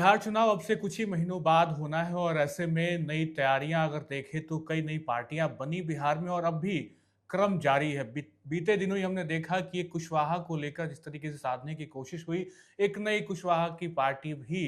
बिहार चुनाव अब से कुछ ही महीनों बाद होना है और ऐसे में नई तैयारियां अगर देखें तो कई नई पार्टियां बनी बिहार में और अब भी क्रम जारी है। बीते दिनों ही हमने देखा कि एक कुशवाहा को लेकर जिस तरीके से साधने की कोशिश हुई, एक नई कुशवाहा की पार्टी भी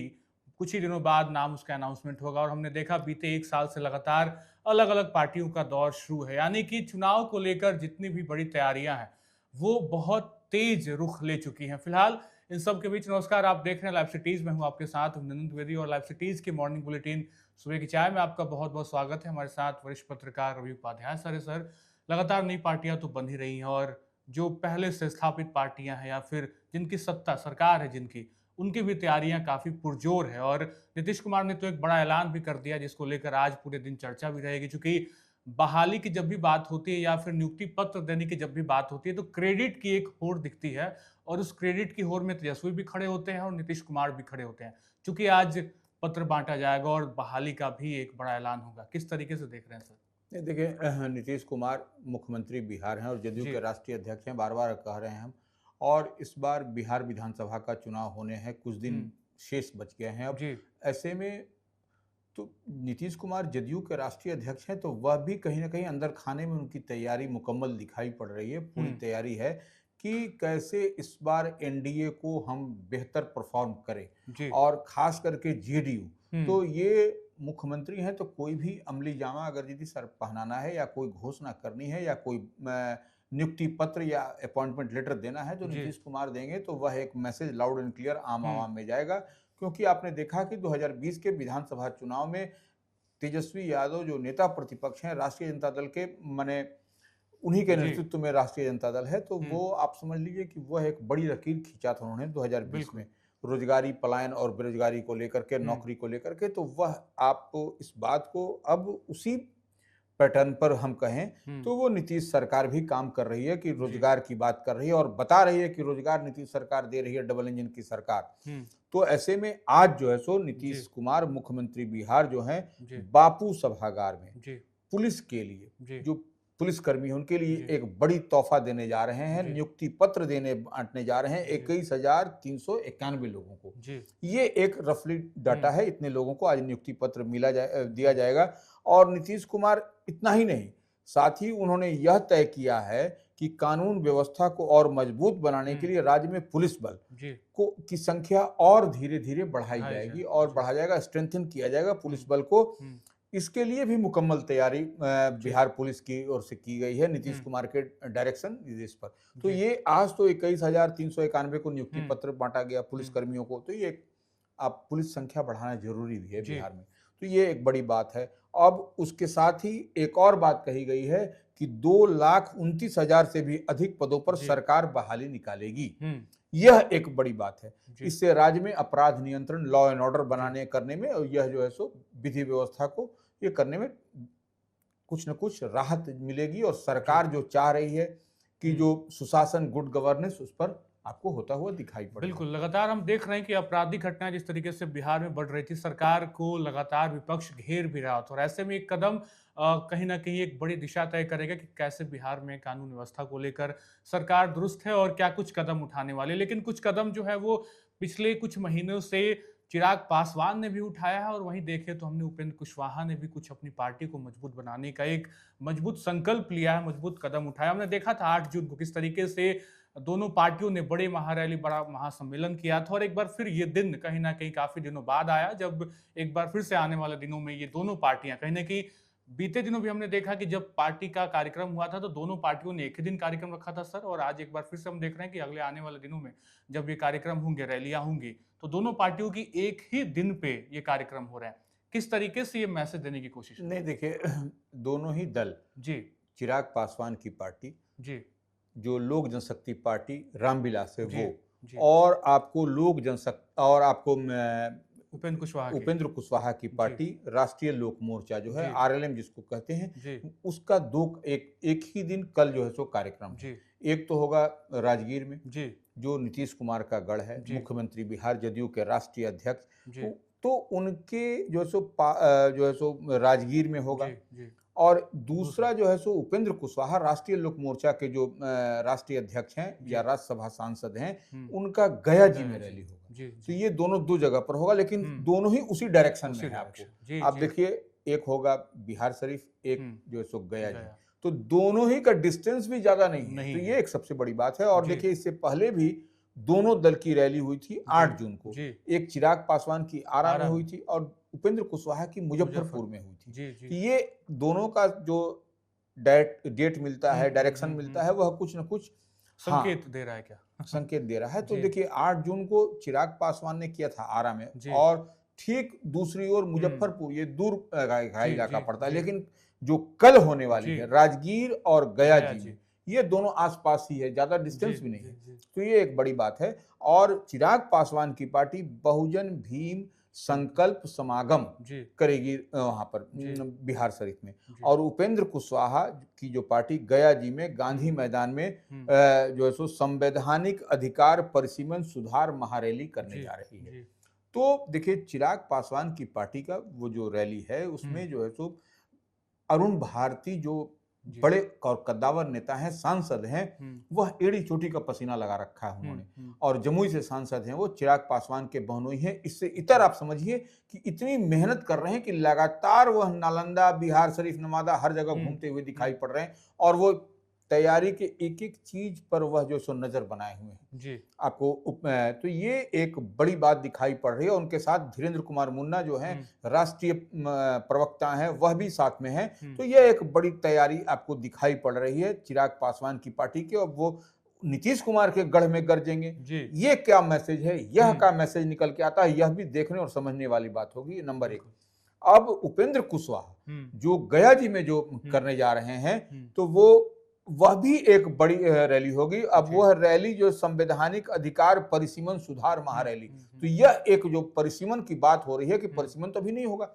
कुछ ही दिनों बाद नाम उसका अनाउंसमेंट होगा और हमने देखा बीते एक साल से लगातार अलग अलग पार्टियों का दौर शुरू है। यानी कि चुनाव को लेकर जितनी भी बड़ी तैयारियां हैं वो बहुत तेज रुख ले चुकी हैं। फिलहाल इन सब के बीच नमस्कार, आप देख रहे हैं लाइव सिटीज में हूं आपके साथ नंदन द्विवेदी और लाइव सिटीज के मॉर्निंग बुलेटिन सुबह की चाय में आपका बहुत बहुत स्वागत है। हमारे साथ वरिष्ठ पत्रकार रवि उपाध्याय सर है। सर, लगातार नई पार्टियां तो बन ही रही हैं और जो पहले से स्थापित पार्टियां हैं या फिर जिनकी सत्ता सरकार है जिनकी, उनकी भी तैयारियां काफी पुरजोर है और नीतीश कुमार ने तो एक बड़ा ऐलान भी कर दिया जिसको लेकर आज पूरे दिन चर्चा भी रहेगी। चूंकि बहाली की जब भी बात होती है या फिर नियुक्ति पत्र देने की जब भी बात होती है तो क्रेडिट की एक होड़ दिखती है और उस क्रेडिट की होड़ में तेजस्वी भी खड़े होते हैं और नीतीश कुमार भी खड़े होते हैं। चूंकि आज पत्र बांटा जाएगा और बहाली का भी एक बड़ा ऐलान होगा, किस तरीके से देख रहे हैं सर? नहीं देखिए, नीतीश कुमार मुख्यमंत्री बिहार हैं और जदयू जी। के राष्ट्रीय अध्यक्ष हैं। बार बार कह रहे हैं हम। और इस बार बिहार विधानसभा का चुनाव होने हैं, कुछ दिन हम्म। शेष बच गए हैं अब। जी। ऐसे में तो नीतीश कुमार जदयू के राष्ट्रीय अध्यक्ष हैं, तो वह भी कहीं ना कहीं अंदर खाने में उनकी तैयारी मुकम्मल दिखाई पड़ रही है। पूरी हम्म। तैयारी है कि कैसे इस बार एनडीए को हम बेहतर परफॉर्म करें। जी। और खास करके जेडीयू, हम्म। तो ये मुख्यमंत्री हैं, तो कोई भी अमली जामा अगर यदि सर पहनाना है या कोई घोषणा करनी है या कोई नियुक्ति पत्र या अपॉइंटमेंट लेटर देना है, तो जी। नीतीश कुमार देंगे तो वह एक मैसेज लाउड एंड क्लियर आम हम्म। आवाम में जाएगा। क्योंकि आपने देखा कि 2020 के विधानसभा चुनाव में तेजस्वी यादव जो नेता प्रतिपक्ष हैं राष्ट्रीय जनता दल के, माने उन्हीं के जी। नेतृत्व में राष्ट्रीय जनता दल है, तो हम्म। वो आप समझ लीजिए कि वह एक बड़ी लकीर खींचा था उन्होंने 2020 बिल्कुल। में। रोजगारी पलायन और बेरोजगारी को लेकर के, हम्म। नौकरी को लेकर के, तो वह आप इस बात को अब उसी पैटर्न पर हम कहें हम्म। तो वो नीतीश सरकार भी काम कर रही है कि जी। रोजगार की बात कर रही है और बता रही है कि रोजगार नीतीश सरकार दे रही है, डबल इंजन की सरकार। हम्म। तो ऐसे में आज जो है सो जी। नीतीश कुमार मुख्यमंत्री बिहार जो हैं, जी। बापू सभागार में जी। पुलिस के लिए, जी। जो पुलिसकर्मी हैं उनके लिए जी। एक बड़ी तोहफा देने जा रहे हैं, जी। नियुक्ति पत्र देने बांटने जा रहे हैं जी। 21,391 लोगों को। जी। ये एक रफली डाटा हम्म। है, इतने लोगों को आज नियुक्ति पत्र दिया जाएगा। और नीतीश कुमार इतना ही नहीं, साथ ही उन्होंने यह तय किया है कि कानून व्यवस्था को और मजबूत बनाने के लिए राज्य में पुलिस बल जी। को की संख्या और धीरे धीरे बढ़ाई ढाई जाएगी हजार। और जी। बढ़ाया जाएगा, स्ट्रेंथन किया जाएगा पुलिस हम्म। बल को। हम्म। इसके लिए भी मुकम्मल तैयारी जी। बिहार पुलिस की ओर से की गई है, नीतीश हम्म। कुमार के डायरेक्शन निर्देश पर। तो जी। ये आज तो 21,391 को नियुक्ति हम्म। पत्र बांटा गया पुलिस हम्म। कर्मियों को, तो ये आप पुलिस संख्या बढ़ाना जरूरी भी है जी। बिहार में। तो ये एक बड़ी बात है। अब उसके साथ ही एक और बात कही गई है कि 2,29,000 से भी अधिक पदों पर जी। सरकार बहाली निकालेगी। हम्म। यह एक बड़ी बात है। जी। इससे राज्य में अपराध नियंत्रण, लॉ एंड ऑर्डर जी। बनाने करने में, और यह जो है सो विधि व्यवस्था को ये करने में कुछ न कुछ राहत मिलेगी। और जी। सरकार जो चाह रही है कि हम्म। जो सुशासन, गुड गवर्नेंस, उस पर आपको होता हुआ दिखाई पड़ेगा। बिल्कुल, लगातार हम देख रहे हैं कि आपराधिक घटनाएं जिस तरीके से बिहार में बढ़ रही थी, सरकार को लगातार विपक्ष घेर भी रहा था और ऐसे में एक कदम कहीं न कहीं एक बड़ी दिशा तय करेगा कि कैसे बिहार में कानून व्यवस्था को लेकर सरकार दुरुस्त है और क्या कुछ कदम उठाने वाले हैं। लेकिन कुछ कदम जो है वो पिछले कुछ महीनों से चिराग पासवान ने भी उठाया है और वहीं देखें तो हमने उपेंद्र कुशवाहा ने भी कुछ अपनी पार्टी को मजबूत बनाने का एक मजबूत संकल्प लिया है, मजबूत कदम उठाया। हमने देखा था 8 जून को किस तरीके से दोनों पार्टियों ने बड़े महारैली, बड़ा महासम्मेलन किया था और एक बार फिर ये दिन कहीं न कहीं काफ़ी दिनों बाद आया, जब एक बार फिर से आने वाले दिनों में ये दोनों पार्टियाँ कहीं न कहीं बीते दिनों भी हमने देखा कि जब पार्टी का कार्यक्रम हुआ था, तो दोनों पार्टियों ने एक ही दिन कार्यक्रम रखा था सर और आज एक बार फिर से हम देख रहे हैं कि अगले आने वाले दिनों में जब ये कार्यक्रम होंगे, रैलियाँ होंगी, तो दोनों पार्टियों की एक ही दिन पे ये कार्यक्रम हो रहे हैं। किस तरीके से ये मैसेज देने की कोशिश है? नहीं देखिए, दोनों ही दल, जी। चिराग पासवान की पार्टी, जी। जो लोक जनशक्ति पार्टी रामविलास है जी। वो, जी। और आपको लोक जनशक्ति, और आपको उपेंद्र कुशवाहा की। उपेंद्र कुशवाहा की जी। पार्टी राष्ट्रीय लोक मोर्चा जो है, जी। आरएलएम जिसको कहते हैं, जी। उसका एक ही दिन कल जो है सो कार्यक्रम है। जी। एक तो होगा राजगीर में, जी। जो नीतीश कुमार का गढ़ है, जी। मुख्यमंत्री बिहार, जदयू के राष्ट्रीय अध्यक्ष, जी। तो उनके जो है सो राजगीर में होगा। जी। जी। और दूसरा जो है सो उपेंद्र कुशवाहा राष्ट्रीय लोक मोर्चा के जो राष्ट्रीय अध्यक्ष हैं या राज्यसभा सांसद हैं, उनका गया जी में रैली होगा। तो ये दोनों दो जगह पर होगा, लेकिन दोनों ही उसी डायरेक्शन में है। आपको आप देखिए, एक होगा बिहार शरीफ, एक जो है सो गया जी, तो दोनों ही का डिस्टेंस भी ज्यादा नहीं है। तो ये एक सबसे बड़ी बात है। और देखिए, इससे पहले भी दोनों दल की रैली हुई थी 8 जून को। एक चिराग पासवान की आरा में हुई थी और उपेंद्र कुशवाहा की मुजफ्फरपुर में हुई थी। तो ये दोनों का जो डेट मिलता है, डायरेक्शन मिलता है, वह कुछ न कुछ संकेत दे रहा है क्या? संकेत दे रहा है। तो देखिए, 8 जून को चिराग पासवान ने किया था आरा में, और ठीक दूसरी ओर मुजफ्फरपुर, ये दूर का इलाका पड़ता है, लेकिन जो कल होने वाली है राजगीर और गया जी में, ये दोनों आसपास ही है, ज्यादा डिस्टेंस भी नहीं है। तो ये एक बड़ी बात है। और चिराग पासवान की पार्टी बहुजन भीम संकल्प समागम करेगी वहां पर बिहार शरीफ में, और उपेंद्र कुशवाहा की जो पार्टी गया जी में गांधी मैदान में जो है सो संवैधानिक अधिकार परिसीमन सुधार महारैली करने जा रही है। तो देखिए, चिराग पासवान की पार्टी का वो जो रैली है, उसमें जो है सो अरुण भारती जो बड़े और कद्दावर नेता हैं, सांसद हैं, वह एड़ी चोटी का पसीना लगा रखा है उन्होंने, और जमुई से सांसद हैं वो, चिराग पासवान के बहनोई हैं। इससे इतर आप समझिए कि इतनी मेहनत कर रहे हैं कि लगातार वह नालंदा, बिहार शरीफ, नवादा हर जगह घूमते हुए दिखाई पड़ रहे हैं, और वो तैयारी के एक एक चीज पर वह जो सो नजर बनाए हुए हैं आपको। तो ये एक बड़ी बात दिखाई पड़ रही है। उनके साथ धीरेन्द्र कुमार मुन्ना जो हैं राष्ट्रीय प्रवक्ता हैं, वह भी साथ में हैं। तो यह एक बड़ी तैयारी आपको दिखाई पड़ रही है चिराग पासवान की पार्टी की। और वो नीतीश कुमार के गढ़ में गरजेंगे, ये क्या मैसेज है, यह क्या मैसेज निकल के आता है, यह भी देखने और समझने वाली बात होगी, नंबर 1। अब उपेंद्र कुशवाहा जो गया जी में जो करने जा रहे हैं, तो वह भी एक बड़ी रैली होगी। अब वह रैली जो संवैधानिक अधिकार परिसीमन सुधार महारैली, तो यह एक जो परिसीमन की बात हो रही है कि परिसीमन तो अभी नहीं होगा,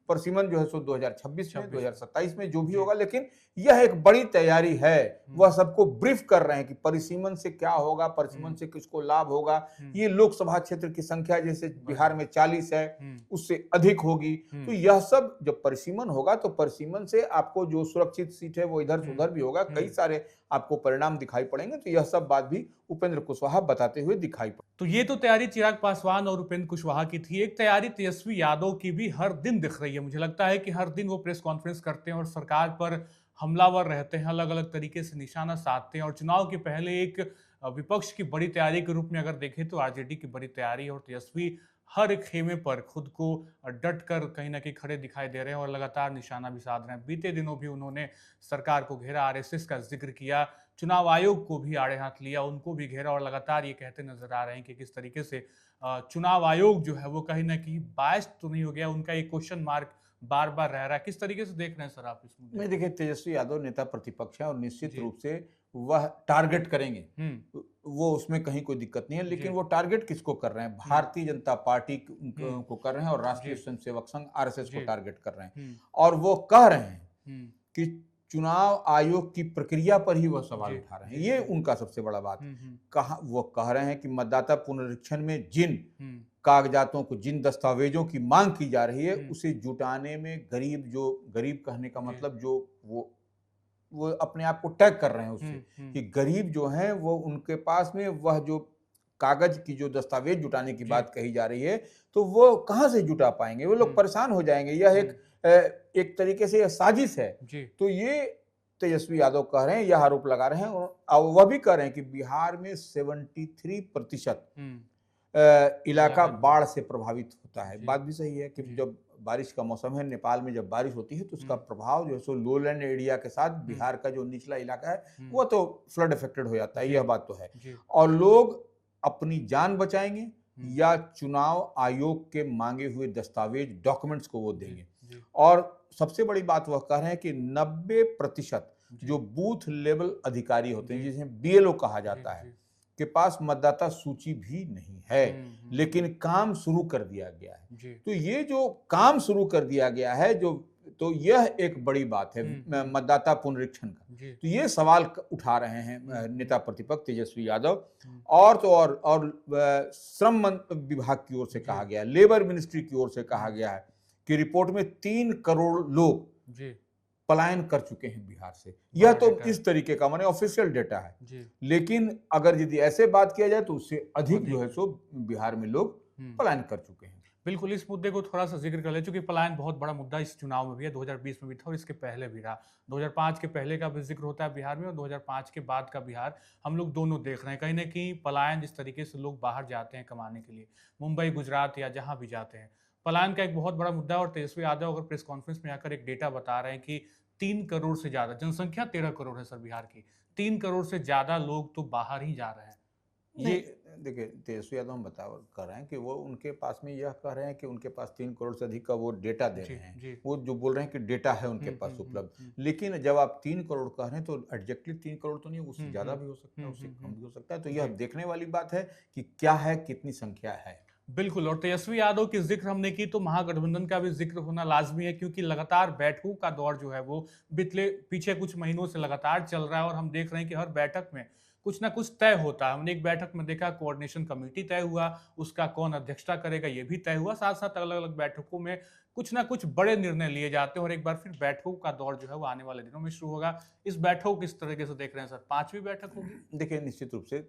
परिसीमन जो है सो 2026 में, 2027 में जो भी होगा, लेकिन यह एक बड़ी तैयारी है। वह सबको ब्रीफ कर रहे हैं कि परिसीमन से क्या होगा, परिसीमन से किसको लाभ होगा। ये लोकसभा क्षेत्र की संख्या जैसे बिहार में 40 है, उससे अधिक होगी। तो यह सब जब परिसीमन होगा, तो परिसीमन से आपको जो सुरक्षित सीट है वो इधर से उधर भी होगा, कई सारे आपको परिणाम दिखाई पड़ेंगे। तो यह सब बात भी उपेंद्र कुशवाहा बताते हुए दिखाई पड़े। तो ये तो तैयारी चिराग पासवान और उपेंद्र कुशवाहा की थी। एक तैयारी तेजस्वी यादव की भी हर दिन दिख रही है। मुझे लगता है कि हर दिन वो प्रेस कॉन्फ्रेंस करते हैं और सरकार पर हमलावर रहते हैं, अलग अलग तरीके से निशाना साधते हैं। और चुनाव के पहले एक विपक्ष की बड़ी तैयारी के रूप में अगर देखें तो आरजेडी की बड़ी तैयारी, और तेजस्वी हर एक खेमे पर खुद को डट कर कहीं ना कहीं खड़े दिखाई दे रहे हैं और लगातार निशाना भी साध रहे हैं। बीते दिनों भी उन्होंने सरकार को घेरा, आरएसएस का जिक्र किया, चुनाव आयोग को भी आड़े हाथ लिया, उनको भी घेरा, और लगातार ये कहते नजर आ रहे हैं कि किस तरीके से चुनाव आयोग जो है वो कहीं ना कहीं बायस्ड तो नहीं हो गया। उनका एक क्वेश्चन मार्क बार बार रह रहा है। किस तरीके से देख रहे हैं सर आप इस मुद्दे में? देखिए, तेजस्वी यादव नेता प्रतिपक्ष है और निश्चित रूप से वह टारगेट करेंगे, वो उसमें कहीं कोई दिक्कत नहीं है। लेकिन वो टारगेट किसको कर रहे हैं? भारतीय जनता पार्टी को कर रहे हैं और राष्ट्रीय स्वयंसेवक संघ आरएसएस को टारगेट कर रहे हैं। और वो कह रहे हैं कि चुनाव आयोग की प्रक्रिया पर ही वह सवाल उठा रहे हैं। ये उनका सबसे बड़ा बात है। वो कह रहे हैं कि मतदाता पुनरीक्षण में जिन कागजातों को, जिन दस्तावेजों की मांग की जा रही है, उसे जुटाने में गरीब कहने का मतलब जो वो अपने आप को टैग कर रहे हैं उससे कि गरीब जो हैं वो उनके पास में वह जो कागज की जो दस्तावेज जुटाने की बात कही जा रही है, तो वो कहां से जुटा पाएंगे? वो लोग परेशान हो जाएंगे। यह एक तरीके से यह साजिश है। तो ये तेजस्वी यादव कह रहे हैं, यह आरोप लगा रहे हैं। और वह भी कह रहे हैं कि बिहार में 73% इलाका बाढ़ से प्रभावित होता है। बात भी सही है कि जब बारिश का मौसम है, नेपाल में जब बारिश होती है तो उसका प्रभाव जो है सो लोलैंड एरिया के साथ बिहार का जो निचला इलाका है वो तो फ्लड अफेक्टेड हो जाता है, यह बात तो है। और लोग अपनी जान बचाएंगे या चुनाव आयोग के मांगे हुए दस्तावेज, डॉक्यूमेंट्स को वो देंगे। और सबसे बड़ी बात वह कह रहे हैं कि 90% जो बूथ लेवल अधिकारी होते हैं, जिन्हें बीएलओ कहा जाता है, के पास मतदाता सूची भी नहीं है, लेकिन काम शुरू कर दिया गया है। तो ये जो काम शुरू कर दिया गया है, तो यह एक बड़ी बात है मतदाता पुनरीक्षण का। तो ये सवाल उठा रहे हैं नेता प्रतिपक्ष तेजस्वी यादव। और तो और श्रम विभाग की ओर से कहा गया, लेबर मिनिस्ट्री की ओर से कहा गया है कि रिपोर्ट में 3 करोड़ लोग पलायन कर चुके हैं बिहार से। यह बड़ा तो डेटा है। इस तरीके का माने ऑफिशियल डेटा है। जी। लेकिन अगर यदि ऐसे बात किया जाए तो उससे अधिक अधिक जो है है। सो बिहार में लोग पलायन कर चुके हैं। बिल्कुल, इस मुद्दे को थोड़ा-सा ज़िक्र कर लें, चूँकि पलायन बहुत बड़ा मुद्दा इस चुनाव में भी है, 2020 में भी था और इसके पहले भी रहा। 2005 के पहले का भी ज़िक्र होता है बिहार में और 2005 के बाद का बिहार, हम लोग दोनों देख रहे हैं। कहीं न कहीं पलायन जिस तरीके से लोग बाहर जाते हैं कमाने के लिए, मुंबई, गुजरात या जहाँ भी जाते हैं, पलायन का एक बहुत बड़ा मुद्दा है और तेजस्वी यादव अगर प्रेस कॉन्फ्रेंस में आकर एक डेटा बता रहे हैं कि 3 करोड़ से ज़्यादा, जनसंख्या 13 करोड़ है सर बिहार की, 3 करोड़ से ज़्यादा लोग तो बाहर ही जा रहे हैं। नहीं, ये देखिए तेजस्वी यादव हम बता कर रहे हैं कि वो उनके पास में यह कह रहे हैं कि उनके पास 3 करोड़ से अधिक का वो डेटा दे जी, रहे हैं। जी। वो जो बोल रहे हैं कि डेटा है उनके पास उपलब्ध। लेकिन जब आप 3 करोड़ कह रहे हैं तो एग्जैक्टली 3 करोड़ तो नहीं, उससे ज़्यादा भी हो सकता है, उससे कम भी हो सकता है। तो यह जी। देखने वाली बात है कि क्या है, कितनी संख्या है। बिल्कुल, और तेजस्वी यादव की ज़िक्र हमने की तो महागठबंधन का भी ज़िक्र होना लाज़मी है, क्योंकि लगातार बैठकों का दौर जो है वो पीछे कुछ महीनों से लगातार चल रहा है और हम देख रहे हैं कि हर बैठक में कुछ ना कुछ तय होता है। हमने एक बैठक में देखा कोऑर्डिनेशन कमेटी तय हुआ, उसका कौन अध्यक्षता करेगा ये भी तय हुआ। साथ-साथ अलग-अलग बैठकों में कुछ ना कुछ बड़े निर्णय लिए जाते हैं और एक बार फिर बैठकों का दौर जो है वो आने वाले दिनों में शुरू होगा। इस बैठक को किस तरीके से देख रहे हैं सर? 5वीं बैठक होगी? देखिए, निश्चित रूप से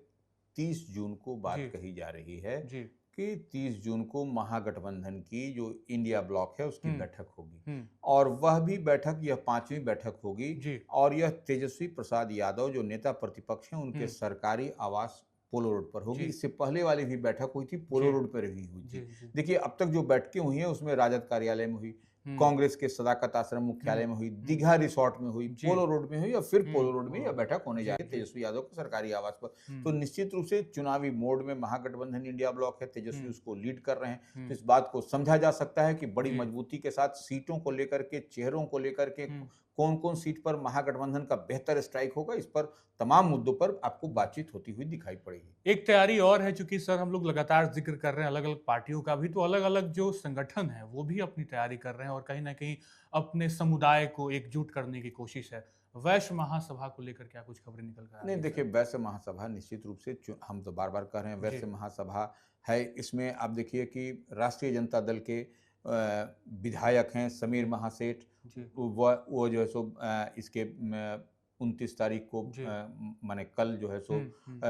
30 जून को बात जी, कही जा रही है जी। कि 30 जून को महागठबंधन की जो इंडिया ब्लॉक है उसकी हुँ, बैठक होगी। हुँ। और वह भी बैठक, यह 5वीं बैठक होगी। जी। और यह तेजस्वी प्रसाद यादव जो नेता प्रतिपक्ष हैं उनके हुँ। सरकारी आवास पोलो रोड पर होगी। जी, इससे पहले वाली भी बैठक हुई थी, पोलो जी। रोड पर ही हुई जी, थी। जी। देखिए, अब तक जो बैठकें हुई हैं उसमें राजद कार्यालय में हुई, हुँ, कांग्रेस के सदाकत आश्रम हुँ, मुख्यालय में हुई, हुँ। दीघा रिसोर्ट में हुई, जी। पोलो रोड में हुई और फिर पोलो रोड में यह ओह! बैठक होने जा जी, रही है जी। तेजस्वी यादव के सरकारी आवास पर। तो हुँ, निश्चित रूप से चुनावी मोड में महागठबंधन इंडिया ब्लॉक है, तेजस्वी हुँ, उसको लीड कर रहे हैं। तो हुँ। इस बात को समझा जा सकता है कि बड़ी जी। मजबूती के साथ सीटों को लेकर के, चेहरों को लेकर के, हुँ। कौन कौन सीट पर महागठबंधन का बेहतर स्ट्राइक होगा, इस पर तमाम मुद्दों पर आपको बातचीत होती हुई दिखाई पड़ेगी। एक तैयारी और है, चूँकि सर हम लोग लगातार ज़िक्र कर रहे हैं अलग-अलग पार्टियों का भी, तो अलग-अलग जो संगठन है, वो भी अपनी तैयारी कर रहे हैं और कहीं न कहीं अपने समुदाय को एकजुट करने की कोशिश है। वैश्य महासभा को लेकर क्या कुछ खबरें निकल कर आ रही नहीं, हैं देखिए, सर? वैश्य महासभा निश्चित रूप से हम तो बार बार कह रहे हैं जी, वैश्य महासभा है। इसमें आप देखिए कि राष्ट्रीय जनता दल के विधायक हैं समीर जी, महासेठ। जी, वो जो है सो इसके 29 तारीख को जी। माने कल जो है सो हुँ, हुँ।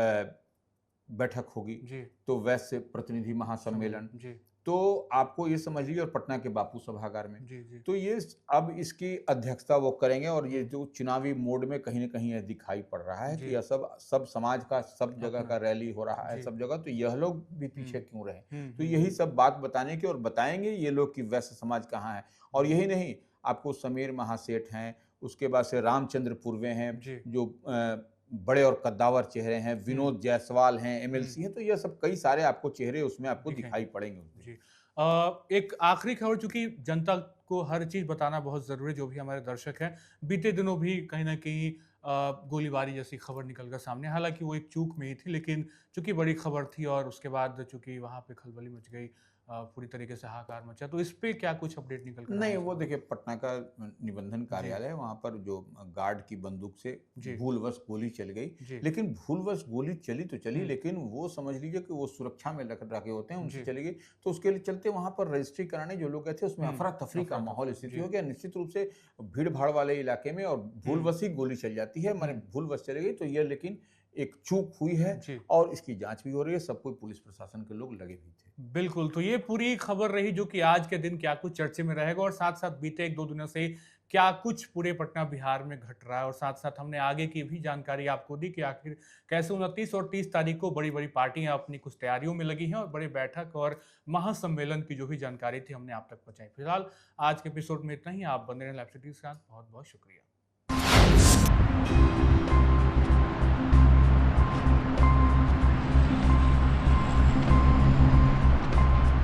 बैठक होगी। जी, तो वैश्य प्रतिनिधि महासम्मेलन, सम्मेलन। जी, तो आपको ये समझ लीजिए, और पटना के बापू सभागार में। जी, जी। तो ये अब इसकी अध्यक्षता वो करेंगे और ये हुँ। जो चुनावी मोड में कहीं न कहीं ये दिखाई पड़ रहा है कि जी, यह सब सब समाज का सब जगह अपना का रैली हो रहा है जी। सब जगह, तो यह लोग भी हुँ, पीछे क्यों रहे? हुँ, तो हुँ, यही हुँ। सब बात बताने की और बताएँगे ये लोग कि वैश्य समाज कहाँ है। और यही नहीं, आपको समीर महासेठ हैं, उसके बाद से रामचंद्र पूर्वे हैं, जी। जो बड़े और कद्दावर चेहरे हैं, हुँ, विनोद जायसवाल हैं, हुँ। एमएलसी हैं, तो यह सब कई सारे आपको चेहरे उसमें आपको दिखाई दिखेंगे। पड़ेंगे उसमें। जी। एक आखिरी खबर, चूँकि जनता को हर चीज़ बताना बहुत ज़रूरी है, जो भी हमारे दर्शक हैं। बीते दिनों भी कहीं न कहीं गोलीबारी जैसी खबर निकल कर सामने, हालाँकि वो एक चूक में ही थी, लेकिन चूँकि बड़ी खबर थी और उसके बाद चूँकि वहाँ पे खलबली मच गई, पूरी तरीके से हाहाकार मचा। तो इस पे क्या कुछ अपडेट निकल कर आए नहीं, हैं वो सर? देखिए पटना का निबंधन जी, कार्यालय है, वहाँ पर जो गार्ड की बंदूक से जी, भूलवश गोली चल गई। जी। लेकिन भूलवश गोली चली तो चली, हुँ, लेकिन वो समझ लीजिए कि वो सुरक्षा में रख रखे होते हैं, उनसे जी। चली गई। तो उसके लिए चलते वहाँ पर रजिस्ट्री कराने जो लोग गए थे, उसमें हुँ, अफरा-तफरी का माहौल अफ़रा-तफ़री। स्थिति जी। हो गया। निश्चित रूप से भीड़-भाड़ वाले इलाके में और हुँ, भूलवश ही गोली चल जाती है, माने हुँ। भूलवश चली गई, तो ये लेकिन एक चूक हुई है जी। और इसकी जाँच भी हो रही है। सब कोई पुलिस प्रशासन के लोग लगे भी थे। बिल्कुल, तो ये पूरी खबर रही जो कि आज के दिन क्या कुछ चर्चे में रहेगा और साथ-साथ बीते 1-2 दिनों से क्या कुछ पूरे पटना बिहार में घट रहा है और साथ-साथ हमने आगे की भी जानकारी आपको दी कि आखिर कैसे 29 और 30 तारीख को बड़ी-बड़ी पार्टियाँ अपनी कुछ तैयारियों में लगी हैं और बड़े बैठक और महासम्मेलन की जो भी जानकारी थी हमने आप तक पहुँचाई। फिलहाल आज के एपिसोड में इतना ही। आप बने रहें लाइव सिटी के साथ। बहुत-बहुत शुक्रिया।